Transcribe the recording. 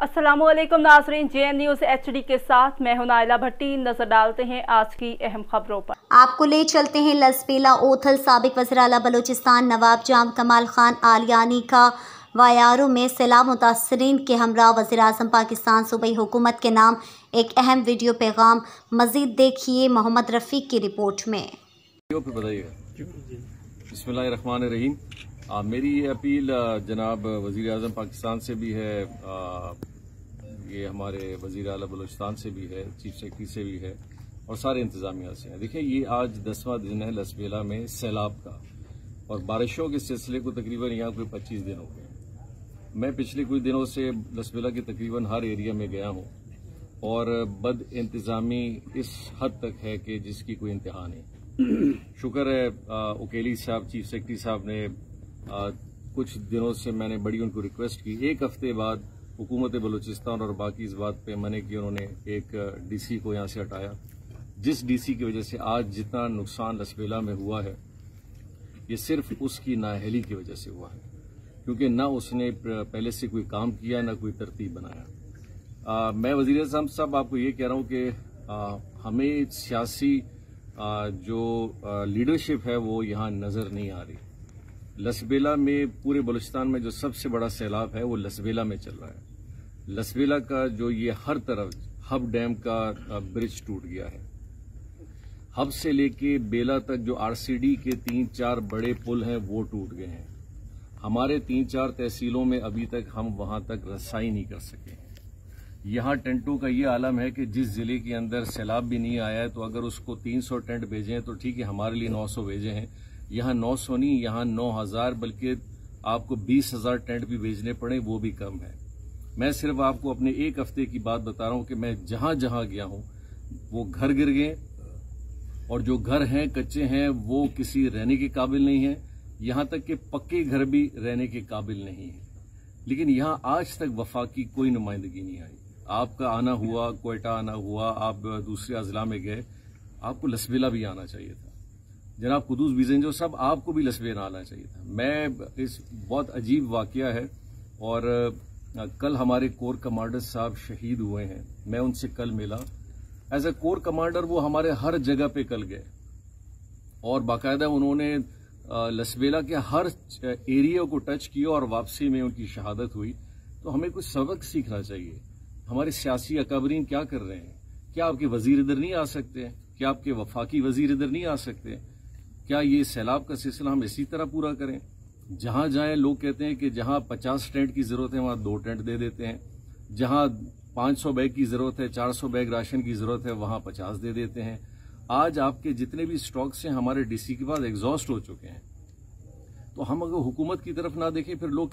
अस्सलामुअलैकुम नाज़रीन, JN news HD के साथ मैं हूं नाइला भट्टी। नजर डालते हैं आज की अहम खबरों पर। आपको ले चलते हैं लसबेला ओथल। साबिक वज़ीर आला बलूचिस्तान नवाब जाम कमाल खान आलियानी का वायारों में सैलाब मुतासरीन के हमरा वज़ीर आज़म पाकिस्तान सूबाई हुकूमत के नाम एक अहम वीडियो पैगाम। मज़ीद देखिए मोहम्मद रफ़ीक की रिपोर्ट में। बिस्मिल्लाहिर्रहमानिर्रहीम। मेरी ये अपील जनाब वज़ीर आज़म पाकिस्तान से भी है, ये हमारे वज़ीर आला बलूचिस्तान से भी है, चीफ सेक्रेटरी से भी है और सारे इंतजामिया से है। देखिए, ये आज 10वां दिन है लसबेला में सैलाब का, और बारिशों के सिलसिले को तकरीबन यहाँ कोई 25 दिन हो गए। मैं पिछले कुछ दिनों से लसबेला के तकरीबन हर एरिया में गया हूँ और बद इंतजामी इस हद तक है कि जिसकी कोई इंतहा नहीं। शुक्र है उकेली साहब, चीफ सेक्रेटरी साहब ने कुछ दिनों से मैंने बड़ी उनको रिक्वेस्ट की, एक हफ्ते बाद हुकूमत बलूचिस्तान और बाकी इस बात पे मने की उन्होंने एक DC को यहाँ से हटाया, जिस DC की वजह से आज जितना नुकसान लसबेला में हुआ है ये सिर्फ उसकी नाअहली की वजह से हुआ है, क्योंकि ना उसने पहले से कोई काम किया ना कोई तरतीब बनाया। मैं वज़ीर आज़म साहब आपको ये कह रहा हूँ कि हमें सियासी जो लीडरशिप है वो यहाँ नजर नहीं आ रही। लसबेला में, पूरे बलूचिस्तान में जो सबसे बड़ा सैलाब है वो लसबेला में चल रहा है। लसबेला का जो ये हर तरफ हब डैम का ब्रिज टूट गया है। हब से लेके बेला तक जो RCD के 3-4 बड़े पुल हैं वो टूट गए हैं। हमारे 3-4 तहसीलों में अभी तक हम वहां तक रसाई नहीं कर सके। यहाँ टेंटों का ये आलम है कि जिस जिले के अंदर सैलाब भी नहीं आया है तो अगर उसको 300 टेंट भेजे हैं तो ठीक है, हमारे लिए 900 भेजे हैं। यहाँ 900 नहीं, यहाँ 9000, बल्कि आपको 20,000 टेंट भी भेजने पड़े वो भी कम है। मैं सिर्फ आपको अपने एक हफ्ते की बात बता रहा हूं कि मैं जहां जहां गया हूं वो घर गिर गए, और जो घर हैं कच्चे हैं वो किसी रहने के काबिल नहीं है, यहां तक कि पक्के घर भी रहने के काबिल नहीं है। लेकिन यहां आज तक वफाकी कोई नुमाइंदगी नहीं आई। आपका आना हुआ, क्वेटा आना हुआ, आप दूसरे अजला में गए, आपको लसबेला भी आना चाहिए था। जनाब कुदूस बिजेंजो साहब, आपको भी लसबेला आना चाहिए था। मैं इस बहुत अजीब वाकया है, और कल हमारे कोर कमांडर साहब शहीद हुए हैं। मैं उनसे कल मिला एज ए कोर कमांडर। वो हमारे हर जगह पे कल गए और बाकायदा उन्होंने लसबेला के हर एरिया को टच किया और वापसी में उनकी शहादत हुई। तो हमें कुछ सबक सीखना चाहिए। हमारे सियासी अकाबरीन क्या कर रहे हैं? क्या आपके वजीर इधर नहीं आ सकते हैं? क्या आपके वफाकी वजीर इधर नहीं आ सकते? क्या ये सैलाब का सिलसिला हम इसी तरह पूरा करें? जहां जाएं लोग कहते हैं कि जहां 50 टेंट की जरूरत है वहां 2 टेंट दे देते हैं, जहां 500 बैग की जरूरत है, 400 बैग राशन की जरूरत है, वहां 50 दे देते हैं। आज आपके जितने भी स्टॉक्स हैं हमारे DC के पास एग्जॉस्ट हो चुके हैं। तो हम अगर हुकूमत की तरफ ना देखें फिर लोग